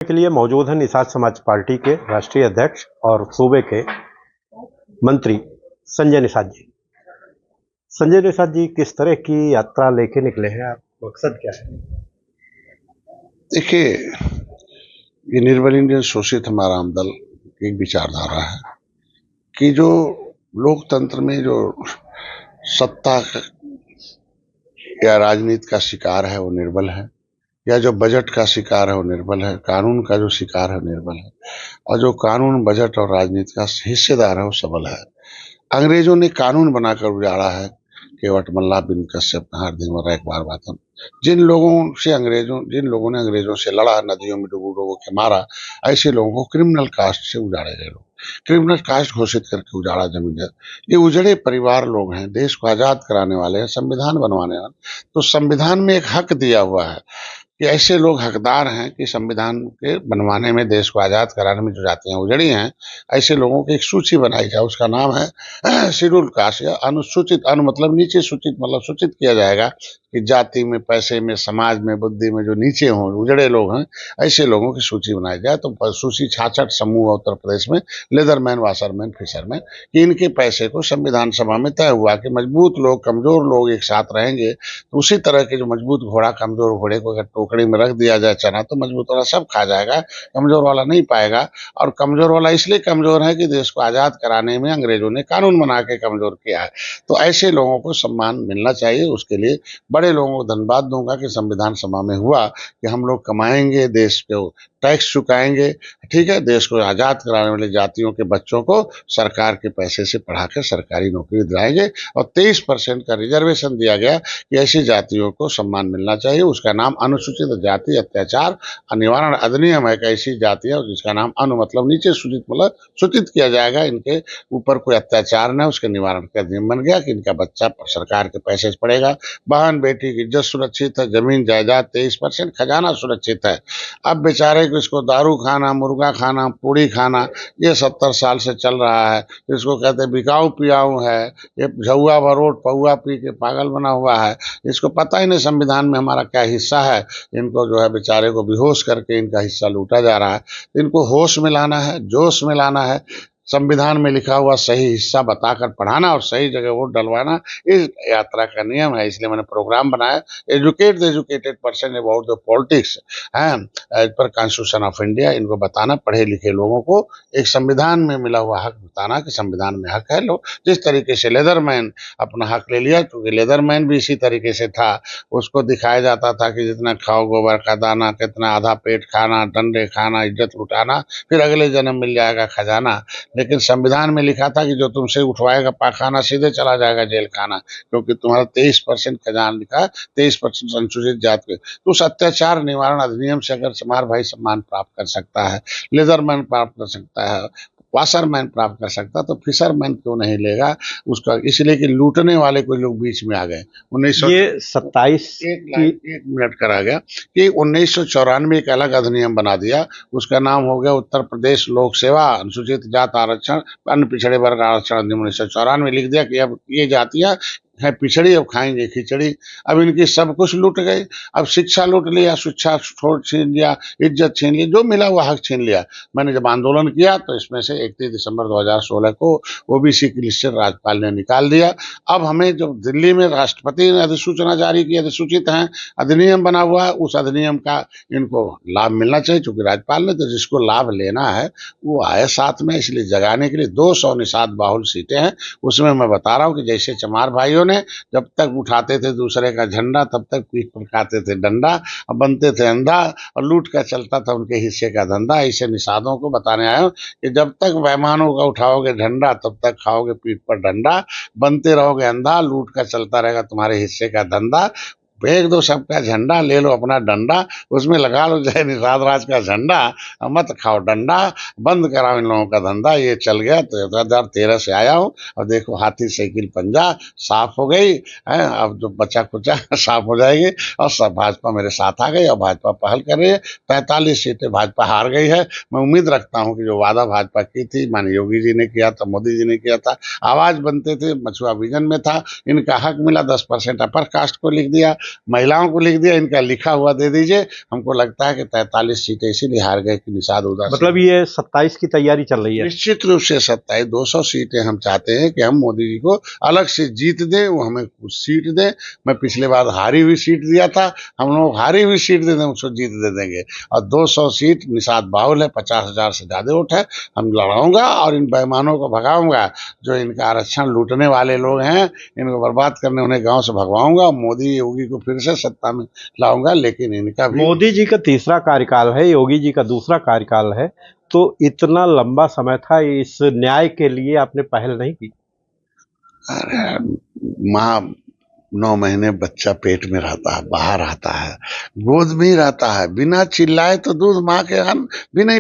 के लिए मौजूद हैं निषाद समाज पार्टी के राष्ट्रीय अध्यक्ष और सूबे के मंत्री संजय निषाद जी। संजय निषाद जी, किस तरह की यात्रा लेके निकले हैं आप, मकसद क्या है? देखिए, ये निर्बल इंडियन शोषित हमारा आम दल की एक विचारधारा है कि जो लोकतंत्र में जो सत्ता या राजनीति का शिकार है वो निर्बल है, या जो बजट का शिकार है वो निर्बल है, कानून का जो शिकार है निर्बल है, और जो कानून, बजट और राजनीति का हिस्सेदार है वो सबल है। अंग्रेजों ने कानून बनाकर उजाड़ा है, केवट मल्ला बिन कश्यप हर दिन मर एक बार बातन। जिन लोगों ने अंग्रेजों से लड़ा, नदियों में डूबू लोगों के मारा, ऐसे लोगों को क्रिमिनल कास्ट से उजाड़े गए लोग, क्रिमिनल कास्ट घोषित करके उजाड़ा जमीन। ये उजड़े परिवार लोग हैं, देश को आजाद कराने वाले हैं, संविधान बनवाने वाले। तो संविधान में एक हक दिया हुआ है कि ऐसे लोग हकदार हैं कि संविधान के बनवाने में, देश को आजाद कराने में जो जातियां उजड़ी हैं, ऐसे लोगों की एक सूची बनाई जाए। उसका नाम है शेड्यूल कास्ट या अनुसूचित। अनु मतलब नीचे, सूचित मतलब सूचित किया जाएगा कि जाति में, पैसे में, समाज में, बुद्धि में जो नीचे हों, उजड़े लोग हैं, ऐसे लोगों की सूची बनाई जाए। तो सूची 66 समूह उत्तर प्रदेश में, लेदरमैन, वाशरमैन, फिशरमैन, कि इनके पैसे को संविधान सभा में तय हुआ कि मजबूत लोग, कमजोर लोग एक साथ रहेंगे। तो उसी तरह के जो मजबूत घोड़ा, कमजोर घोड़े को अगर टोकरी में रख दिया जाए चना, तो मजबूत वाला सब खा जाएगा, कमजोर वाला नहीं पाएगा। और कमजोर वाला इसलिए कमजोर है कि देश को आजाद कराने में अंग्रेजों ने कानून बना के कमजोर किया है। तो ऐसे लोगों को सम्मान मिलना चाहिए। उसके लिए बड़े लोगों को धन्यवाद दूंगा कि संविधान सभा में हुआ कि हम लोग कमाएंगे, देश को टैक्स चुकाएंगे, ठीक है, देश को आजाद कराने वाले जातियों के बच्चों को सरकार के पैसे से पढ़ाकर सरकारी नौकरी दिलाएंगे। और 23% का रिजर्वेशन दिया गया कि ऐसी जातियों को सम्मान मिलना चाहिए। उसका नाम अनुसूचित जाति अत्याचार निवारण अधिनियम है। ऐसी जाति है जिसका नाम अनु मतलब नीचे, सूचित मतलब सूचित किया जाएगा, इनके ऊपर कोई अत्याचार न, उसके निवारण का नियम बन गया कि इनका बच्चा सरकार के पैसे से पढ़ेगा। बहन बेटी की इज्जत सुरक्षित है, जमीन जायदाद 23%, खजाना सुरक्षित है। अब बेचारे को इसको दारू खाना, मुर्गा खाना, पूड़ी खाना, ये 70 साल से चल रहा है। इसको कहते हैं बिकाऊ पियाऊ है, ये झुआ भरोट पौआ पी के पागल बना हुआ है। इसको पता ही नहीं संविधान में हमारा क्या हिस्सा है। इनको जो है बेचारे को बेहोश करके इनका हिस्सा लूटा जा रहा है। इनको होश में लाना है, जोश में लाना है, संविधान में लिखा हुआ सही हिस्सा बताकर पढ़ाना और सही जगह वोट डलवाना, इस यात्रा का नियम है। इसलिए मैंने प्रोग्राम बनाया, educate the educated person about the politics as per constitution of India. इनको बताना, पढ़े लिखे लोगों को एक संविधान में मिला हुआ हक बताना कि संविधान में हक है। लोग जिस तरीके से लेदरमैन अपना हक ले लिया, क्योंकि लेदरमैन भी इसी तरीके से था, उसको दिखाया जाता था कि जितना खाओ गोबर का दाना, कितना आधा पेट खाना, डंडे खाना, इज्जत लुटाना, फिर अगले जन्म मिल जाएगा खजाना। लेकिन संविधान में लिखा था कि जो तुमसे उठवाएगा पाखाना, सीधे चला जाएगा जेल खाना, क्योंकि तुम्हारा 23% खजाना लिखा, 23% अनुसूचित जाति। तो उस अत्याचार निवारण अधिनियम से अगर समार भाई सम्मान प्राप्त कर सकता है, लेदरमैन प्राप्त कर सकता है, वाशरमैन प्राप्त कर सकता, तो फिशरमैन क्यों नहीं लेगा उसका? इसलिए कि लूटने वाले कोई लोग बीच में आ गए। 1927 एक मिनट करा गया कि 1994 एक अलग अधिनियम बना दिया। उसका नाम हो गया उत्तर प्रदेश लोक सेवा अनुसूचित जात आरक्षण अन्य पिछड़े वर्ग आरक्षण अधिनियम 1994 लिख दिया कि अब ये जातियां है पिछड़ी, अब खाएंगे खिचड़ी। अब इनकी सब कुछ लूट गई। अब शिक्षा लूट लिया, शिक्षा छोड़ छीन लिया, इज्जत छीन ली, जो मिला हुआ हक छीन लिया। मैंने जब आंदोलन किया तो इसमें से 31 दिसंबर 2016 को ओबीसी की लिस्ट से राज्यपाल ने निकाल दिया। अब हमें जब दिल्ली में राष्ट्रपति ने अधिसूचना जारी की, अधिसूचित है, अधिनियम बना हुआ है, उस अधिनियम का इनको लाभ मिलना चाहिए। चूंकि राज्यपाल ने, तो जिसको लाभ लेना है वो आए साथ में। इसलिए जगाने के लिए 200 निषाद बाहुल सीटें हैं। उसमें मैं बता रहा हूँ कि जैसे चमार भाइयों ने जब तक उठाते थे दूसरे का झंडा, तब तक पीठ पर खाते थे डंडा, अब बनते थे अंधा और लूट का चलता था उनके हिस्से का धंधा। ऐसे निषादों को बताने आया हूं कि जब तक मेहमानों का उठाओगे झंडा, तब तक खाओगे पीठ पर डंडा, बनते रहोगे अंधा, लूट का चलता रहेगा तुम्हारे हिस्से का धंधा। फेंक दो सबका झंडा, ले लो अपना डंडा, उसमें लगा लो जय निषाद राज का झंडा, मत खाओ डंडा, बंद कराओ इन लोगों का धंधा। ये चल गया। तो 2013 से आया हूँ और देखो हाथी साइकिल पंजा साफ हो गई है। अब जो बचा कुचा साफ हो जाएगी और सब भाजपा मेरे साथ आ गई और भाजपा पहल कर रही है। 45 सीटें भाजपा हार गई है। मैं उम्मीद रखता हूँ कि जो वादा भाजपा की थी, माननीय योगी जी ने किया था, मोदी जी ने किया था, आवाज बनते थे, मछुआ विजन में था, इनका हक मिला, 10% अपर कास्ट को लिख दिया। महिलाओं को लिख दिया, इनका लिखा हुआ दे दीजिए। हमको लगता है कि 43 सीटें इसीलिए हार गए कि निषाद उदासी। मतलब ये 27 की तैयारी चल रही है। निश्चित रूप से 27 200 सीटें हम चाहते हैं कि हम मोदी जी को अलग से जीत दें, वो हमें कुछ सीट दें। मैं पिछले बार हारी हुई सीट दिया था, हम लोग हारी हुई सीट दे दें, उसको जीत दे देंगे। और 200 सीट निषाद बाहुल है, 50,000 से ज्यादा वोट है, हम लड़ाऊंगा और इन बेईमानों को भगाऊंगा। जो इनका आरक्षण लूटने वाले लोग हैं, इनको बर्बाद करने, उन्हें गांव से भगवाऊंगा। मोदी योगी को फिर से सत्ता में लाऊंगा, लेकिन इनका भी। मोदी जी का तीसरा कार्यकाल है, योगी जी का दूसरा कार्यकाल है, तो इतना लंबा समय था, इस न्याय के लिए आपने पहल नहीं की? अरे माँ 9 महीने बच्चा पेट में रहता है, बाहर आता है, गोद में ही रहता है, बिना चिल्लाए तो दूध माँ के अन्न भी नहीं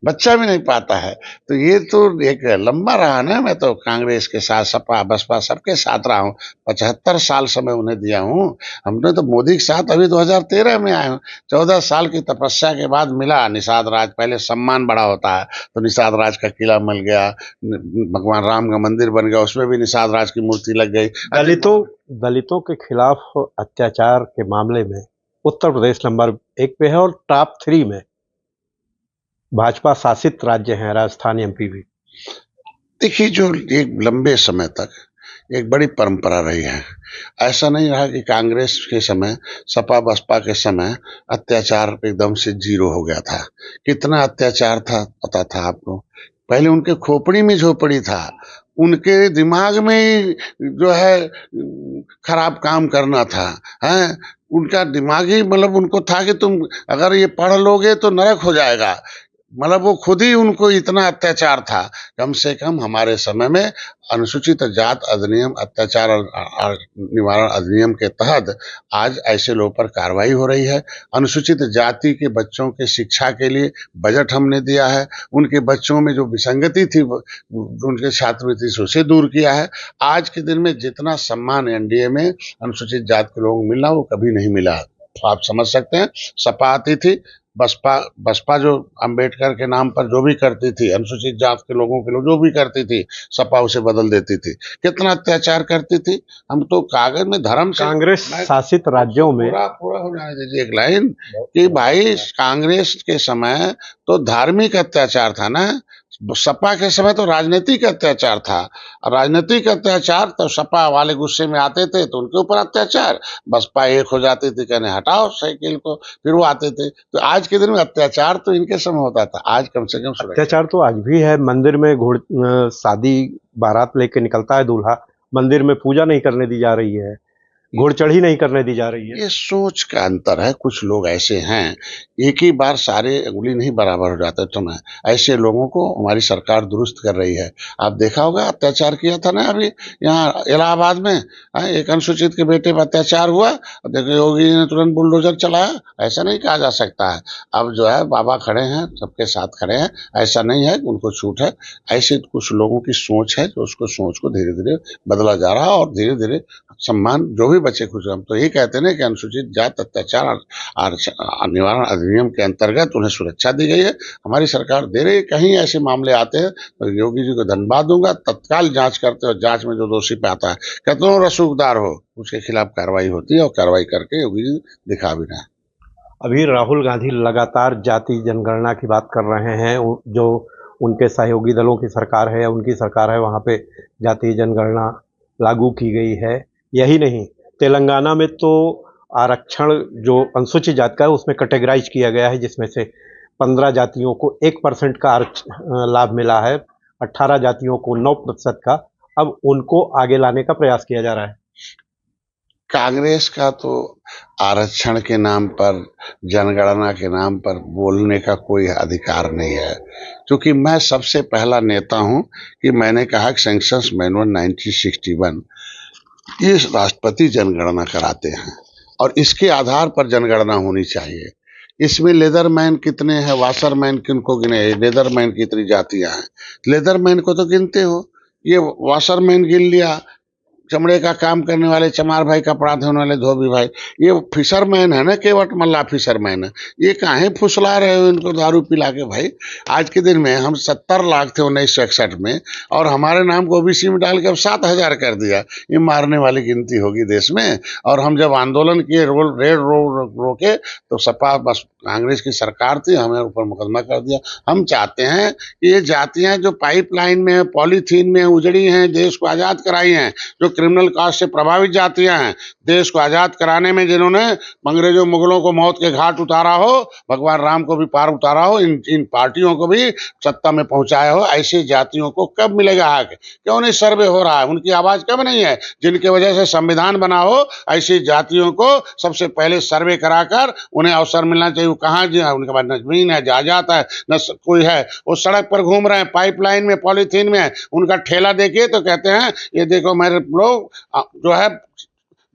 बच्चा भी नहीं पाता है। तो ये तो एक लंबा रहा ना। मैं तो कांग्रेस के साथ, सपा बसपा सबके साथ रहा हूँ, 75 साल समय उन्हें दिया हूँ। हमने तो मोदी के साथ अभी 2013 में आए हूँ। 14 साल की तपस्या के बाद मिला निषाद राज। पहले सम्मान बड़ा होता है, तो निषाद राज का किला मिल गया, भगवान राम का मंदिर बन गया, उसमें भी निषाद राज की मूर्ति लग गई। दलितों के खिलाफ अत्याचार के मामले में उत्तर प्रदेश नंबर 1 पे है और टॉप 3 में भाजपा शासित राज्य हैं, राजस्थान, एमपी भी। देखिए, जो एक लंबे समय तक एक बड़ी परंपरा रही है, ऐसा नहीं रहा कि कांग्रेस के समय, सपा बसपा के समय अत्याचार एकदम से जीरो हो गया था। कितना अत्याचार था पता था आपको? पहले उनके खोपड़ी में झोपड़ी था, उनके दिमाग में ही जो है खराब काम करना था, हैं? उनका दिमागी मतलब उनको था कि तुम अगर ये पढ़ लोगे तो नरक हो जाएगा। मतलब वो खुद ही, उनको इतना अत्याचार था। कम से कम हमारे समय में अनुसूचित जात अधिनियम, अत्याचार और निवारण अधिनियम के तहत आज ऐसे लोगों पर कार्रवाई हो रही है। अनुसूचित जाति के बच्चों के शिक्षा के लिए बजट हमने दिया है। उनके बच्चों में जो विसंगति थी, उनके छात्रवृत्ति से उसे दूर किया है। आज के दिन में जितना सम्मान एनडीए में अनुसूचित जाति के लोगों को मिलना, वो कभी नहीं मिला। तो आप समझ सकते हैं, सपा आती थी, बसपा जो अंबेडकर के नाम पर जो भी करती थी, अनुसूचित जात के लोगों के लिए जो भी करती थी, सपा उसे बदल देती थी। कितना अत्याचार करती थी। हम तो कागज में धर्म से, कांग्रेस शासित राज्यों में पूरा हो जाने दीजिए एक लाइन, कि भाई कांग्रेस के समय तो धार्मिक अत्याचार था ना, सपा के समय तो राजनीतिक अत्याचार था। राजनीतिक अत्याचार तो सपा वाले गुस्से में आते थे तो उनके ऊपर अत्याचार, बसपा एक हो जाती थी, कहने हटाओ साइकिल को, फिर वो आते थे। तो आज के दिन में अत्याचार तो इनके समय होता था, आज कम से कम अत्याचार तो आज भी है। मंदिर में शादी बारात लेके निकलता है दूल्हा, मंदिर में पूजा नहीं करने दी जा रही है, घोड़चढ़ी नहीं करने दी जा रही है। ये सोच का अंतर है। कुछ लोग ऐसे हैं, एक ही बार सारे उंगली नहीं बराबर हो जाते। तो मैं ऐसे लोगों को हमारी सरकार दुरुस्त कर रही है। आप देखा होगा, अत्याचार किया था ना अभी यहाँ इलाहाबाद में, एक अनुसूचित के बेटे पर अत्याचार हुआ, देखो योगी जी ने तुरंत बुलडोजर चलाया। ऐसा नहीं कहा जा सकता है। अब जो है बाबा खड़े हैं, सबके साथ खड़े हैं, ऐसा नहीं है कि उनको छूट है। ऐसे कुछ लोगों की सोच है, जो उसको सोच को धीरे धीरे बदला जा रहा है, और धीरे धीरे सम्मान जो भी बचे कुछ। हम तो यही कहते हैं ना कि अनुसूचित जात अत्याचार और निवारण अधिनियम के अंतर्गत उन्हें सुरक्षा दी गई है, हमारी सरकार दे रही है। कहीं ऐसे मामले आते हैं तो योगी जी को धन्यवाद दूंगा, तत्काल जांच करते, और जांच में जो दोषी पाता है, कितना रसूखदार हो, उसके खिलाफ कार्रवाई होती है, और कार्रवाई करके योगी जी दिखा भी रहे हैं। अभी राहुल गांधी लगातार जाति जनगणना की बात कर रहे हैं। जो उनके सहयोगी दलों की सरकार है, उनकी सरकार है, वहाँ पे जाति जनगणना लागू की गई है। यही नहीं, तेलंगाना में तो आरक्षण जो अनुसूचित जाति का है उसमें कैटेगराइज किया गया है, जिसमें से 15 जातियों को 1% का लाभ मिला है, 18 जातियों को 9% का। अब उनको आगे लाने का प्रयास किया जा रहा है। कांग्रेस का तो आरक्षण के नाम पर, जनगणना के नाम पर बोलने का कोई अधिकार नहीं है, क्योंकि मैं सबसे पहला नेता हूं कि मैंने कहा कि सेंसस मैनुअल 1961 ये राष्ट्रपति जनगणना कराते हैं, और इसके आधार पर जनगणना होनी चाहिए। इसमें लेदरमैन कितने हैं, वाशरमैन किनको गिने, लेदरमैन की इतनी जातियां हैं, लेदरमैन को तो गिनते हो, ये वाशरमैन गिन लिया, चमड़े का काम करने वाले चमार भाई, कपड़ा धोने वाले धोबी भाई, ये फिशरमैन है ना, केवट मल्ला फिशरमैन है, ये काहे फुसला रहे हो इनको दारू पिला के भाई। आज के दिन में हम 70 लाख थे 1961 में, और हमारे नाम को ओबीसी में डाल के अब 7,000 कर दिया। ये मारने वाली गिनती होगी देश में। और हम जब आंदोलन किए, रेड रोके, तो सपा बस कांग्रेस की सरकार थी, हमें ऊपर मुकदमा कर दिया। हम चाहते हैं कि ये जातियां जो पाइपलाइन में, पॉलीथीन में उजड़ी हैं, देश को आजाद कराई हैं, जो क्रिमिनल कास्ट से प्रभावित जातियां हैं, देश को आजाद कराने में जिन्होंने अंग्रेजों मुगलों को मौत के घाट उतारा हो, भगवान राम को भी पार उतारा हो, इन पार्टियों को भी सत्ता में पहुंचाया हो, ऐसी जातियों को कब मिलेगा हक? क्यों नहीं सर्वे हो रहा है? उनकी आवाज कब नहीं है? जिनकी वजह से संविधान बना हो, ऐसी जातियों को सबसे पहले सर्वे कराकर उन्हें अवसर मिलना चाहिए। कहाँ जी उनके पास न जमीन है, जायदाद है, न कोई है, वो सड़क पर घूम रहे हैं, पाइपलाइन में, पॉलीथीन में। उनका ठेला देखिए तो कहते हैं ये देखो मेरे लोग जो है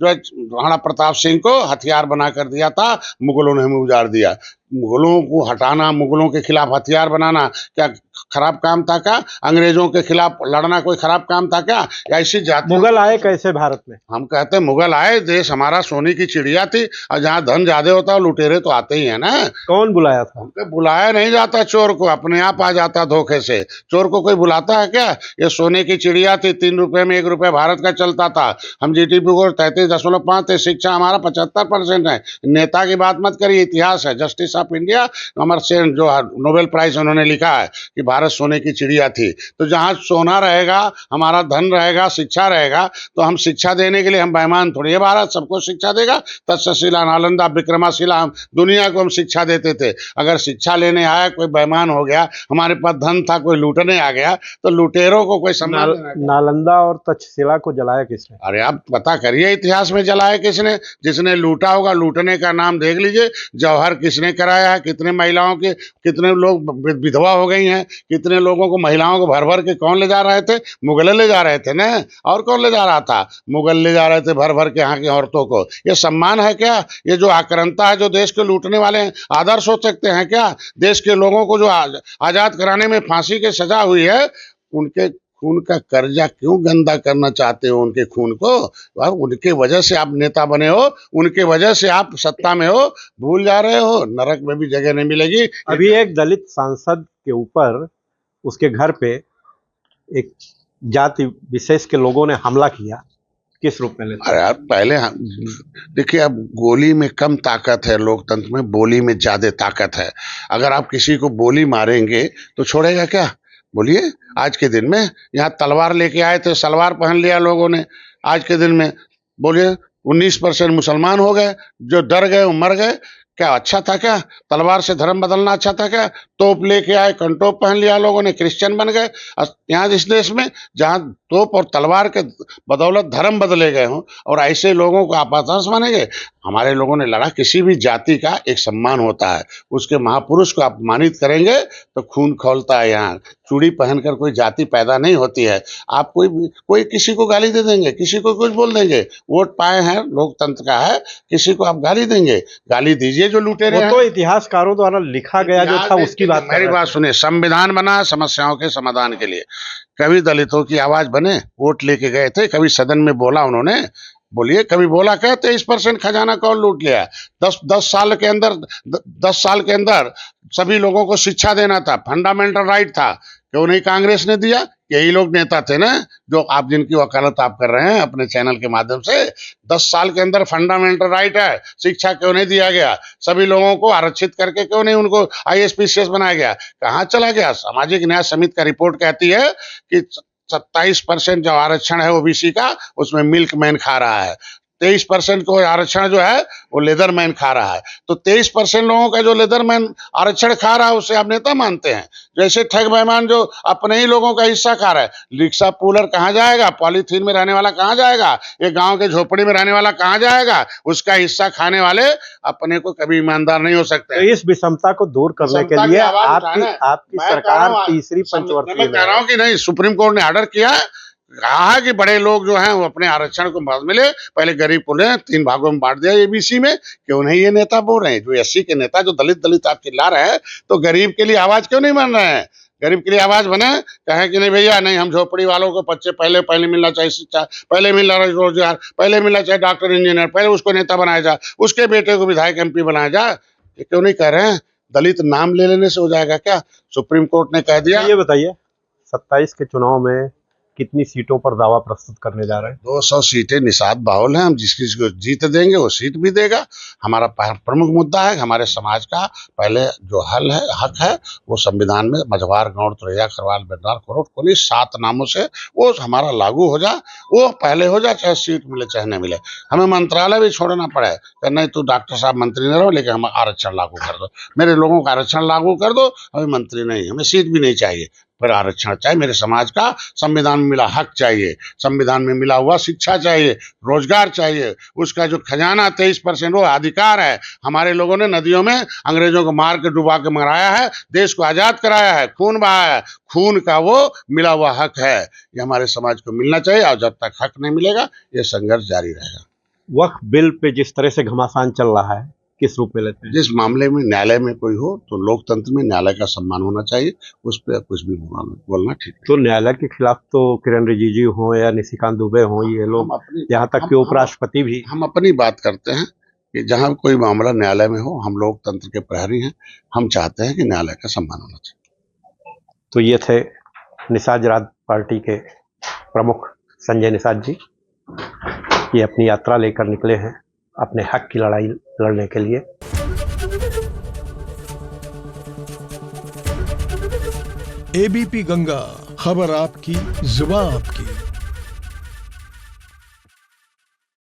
राणा प्रताप सिंह को हथियार बना कर दिया था, मुगलों ने हमें उजाड़ दिया। मुगलों को हटाना, मुगलों के खिलाफ हथियार बनाना क्या खराब काम था क्या? अंग्रेजों के खिलाफ लड़ना कोई खराब काम था क्या? ऐसी जाति मुगल आए कैसे भारत में? हम कहते हैं मुगल आए, देश हमारा सोने की चिड़िया थी, और जहाँ धन ज्यादा होता है लुटेरे तो आते ही है ना। कौन बुलाया था? बुलाया नहीं जाता चोर को, अपने आप आ जाता धोखे से। चोर को कोई बुलाता है क्या? ये सोने की चिड़िया थी, 3 रुपए में 1 रुपए भारत का चलता था। हम जीडीपी को 33.5 थे, शिक्षा हमारा 75% है। नेता की बात मत करिए, इतिहास है। जस्टिस ऑफ इंडिया अमर सेन जो नोबेल प्राइज उन्होंने लिखा है कि भारत सोने की चिड़िया थी। तो जहाँ सोना रहेगा, हमारा धन रहेगा, शिक्षा रहेगा, तो हम शिक्षा देने के लिए हम बेईमान थोड़ी है। भारत सबको शिक्षा देगा। तक्षशिला, नालंदा, विक्रमाशिला, हम दुनिया को हम शिक्षा देते थे। अगर शिक्षा लेने आया कोई बेईमान हो गया, हमारे पास धन था कोई लूटने आ गया, तो लुटेरों को कोई सम्मान देना। नालंदा और तक्षशिला को जलाया किसने? अरे आप पता करिए इतिहास में जलाया किसने। जिसने लूटा होगा, लूटने का नाम देख लीजिए। जौहर किसने कराया है? कितने महिलाओं के, कितने लोग विधवा हो गई हैं, कितने लोगों को, महिलाओं को भर भर के कौन ले जा रहे थे? मुगल ले जा रहे थे ना। और कौन ले जा रहा था? मुगल ले जा रहे थे भर भर के यहाँ की औरतों को। ये सम्मान है क्या? ये जो आक्रांता है, जो देश के लूटने वाले हैं, आदर्श हो सकते हैं क्या? देश के लोगों को जो आजाद कराने में फांसी की सजा हुई है, उनके खून का कर्जा क्यों गंदा करना चाहते हो? उनके खून को, उनके वजह से आप नेता बने हो, उनके वजह से आप सत्ता में हो, भूल जा रहे हो। नरक में भी जगह नहीं मिलेगी। अभी एक दलित सांसद के ऊपर, उसके घर पे एक जाति विशेष के लोगों ने हमला किया, किस रूप में लेते? अरे यार पहले देखिए, अब गोली में कम ताकत है, लोकतंत्र में बोली में ज्यादा ताकत है। अगर आप किसी को बोली मारेंगे तो छोड़ेगा क्या? बोलिए। आज के दिन में यहाँ तलवार लेके आए थे, सलवार पहन लिया लोगों ने। आज के दिन में बोलिए 19% मुसलमान हो गए, जो डर गए वो मर गए। क्या अच्छा था क्या? तलवार से धर्म बदलना अच्छा था क्या? तोप लेके आए, कंटोप पहन लिया लोगों ने, क्रिश्चियन बन गए। यहाँ इस देश में जहाँ तोप और तलवार के बदौलत धर्म बदले गए हों, और ऐसे लोगों को आप आदर्श मानेंगे? हमारे लोगों ने लड़ा। किसी भी जाति का एक सम्मान होता है, उसके महापुरुष को अपमानित करेंगे तो खून खौलता है। यहाँ चूड़ी पहनकर कोई जाति पैदा नहीं होती है। आप कोई किसी को गाली दे देंगे, किसी को कुछ बोल देंगे। वोट पाए हैं, लोकतंत्र का है, किसी को आप गाली देंगे? गाली दीजिए जो लुटेरे हैं। तो इतिहासकारों द्वारा लिखा गया जो था उसकी बात। मेरी बात सुनिए, संविधान बना समस्याओं के समाधान के लिए। कभी दलितों की आवाज बने? वोट लेके गए थे? कभी सदन में बोला उन्होंने? बोलिए, कभी बोला क्या? 23% खजाना कौन लूट लिया? 10 साल के अंदर 10 साल के अंदर सभी लोगों को शिक्षा देना था, फंडामेंटल राइट था। क्यों नहीं कांग्रेस ने दिया? यही लोग नेता थे ना, जो आप जिनकी वकालत आप कर रहे हैं अपने चैनल के माध्यम से। 10 साल के अंदर फंडामेंटल राइट है, शिक्षा क्यों नहीं दिया गया? सभी लोगों को आरक्षित करके क्यों नहीं उनको IAS PCS बनाया गया? कहाँ चला गया? सामाजिक न्याय समिति का रिपोर्ट कहती है कि 27% जो आरक्षण है ओबीसी का, उसमें मिल्क मैन खा रहा है। 23% को आरक्षण जो है वो लेदरमैन खा रहा है। तो 23% लोगों का जो लेदरमैन आरक्षण खा रहा है, उससे आप नेता मानते हैं? जैसे ठग बेईमान जो अपने ही लोगों का हिस्सा खा रहा है। रिक्शा पुलर कहाँ जाएगा? पॉलीथीन में रहने वाला कहाँ जाएगा? एक गांव के झोपड़ी में रहने वाला कहाँ जाएगा? उसका हिस्सा खाने वाले अपने को कभी ईमानदार नहीं हो सकते। तो इस विषमता को दूर करने के लिए आपकी सरकार तीसरी पंचवर्षीय में, कह रहा हूं कि नहीं, सुप्रीम कोर्ट ने ऑर्डर किया, कहा कि बड़े लोग जो हैं वो अपने आरक्षण को बाद मिले, पहले गरीब को ले, 3 भागों में बांट दिया एबीसी में। क्यों नहीं ये नेता बोल रहे हैं? जो एससी के नेता, जो दलित आप चिल्ला रहे हैं, तो गरीब के लिए आवाज क्यों नहीं मान रहे हैं? गरीब के लिए आवाज बने, कहे कि नहीं भैया नहीं, हम झोपड़ी वालों को बच्चे पहले मिलना चाहिए शिक्षा, पहले मिलना रोजगार, पहले मिलना चाहिए डॉक्टर इंजीनियर, पहले उसको नेता बनाया जाए, उसके बेटे को विधायक MP बनाया जाए। ये क्यों नहीं कह रहे हैं? दलित नाम ले लेने से हो जाएगा क्या? सुप्रीम कोर्ट ने कह दिया। ये बताइए 27 के चुनाव में कितनी सीटों पर दावा प्रस्तुत करने जा रहे हैं? 200 सीटें निषाद बाहुल हैं, हम जिसको जीत देंगे वो सीट भी देगा। हमारा प्रमुख मुद्दा है हमारे समाज का पहले जो हक है वो संविधान में मझवार, गौड़, तुरैया, खरवाल, बेदार, कोरोट, कोली 7 नामों से वो हमारा लागू हो जाए, वो पहले हो जाए, चाहे सीट मिले चाहे नहीं मिले। हमें मंत्रालय भी छोड़ना पड़े, नहीं तो डॉक्टर साहब मंत्री न रहो, लेकिन हम आरक्षण लागू कर दो, मेरे लोगों का आरक्षण लागू कर दो, हमें मंत्री नहीं, हमें सीट भी नहीं चाहिए, पर आरक्षण चाहिए। मेरे समाज का संविधान में मिला हक चाहिए, संविधान में मिला हुआ शिक्षा चाहिए, रोजगार चाहिए, उसका जो खजाना 23% वो अधिकार है। हमारे लोगों ने नदियों में अंग्रेजों को मार के डुबा के मराया है, देश को आजाद कराया है, खून बहाया है, खून का वो मिला हुआ हक है, ये हमारे समाज को मिलना चाहिए। और जब तक हक नहीं मिलेगा ये संघर्ष जारी रहेगा। वक्फ बिल पे जिस तरह से घमासान चल रहा है, किस रूप में लेते हैं? जिस मामले में न्यायालय में कोई हो तो लोकतंत्र में न्यायालय का सम्मान होना चाहिए, उस पर कुछ भी बोलना ठीक तो न्यायालय के खिलाफ तो किरण रिजिजू हो या निशिकांत दुबे हो, ये लोग, यहाँ तक कि उपराष्ट्रपति भी, हम अपनी बात करते हैं कि जहां कोई मामला न्यायालय में हो, हम लोकतंत्र के प्रहरी हैं, हम चाहते हैं कि न्यायालय का सम्मान होना चाहिए। तो ये थे निषाद राज पार्टी के प्रमुख संजय निषाद जी। ये अपनी यात्रा लेकर निकले हैं अपने हक की लड़ाई लड़ने के लिए। ABP गंगा, खबर आपकी, जुबान आपकी।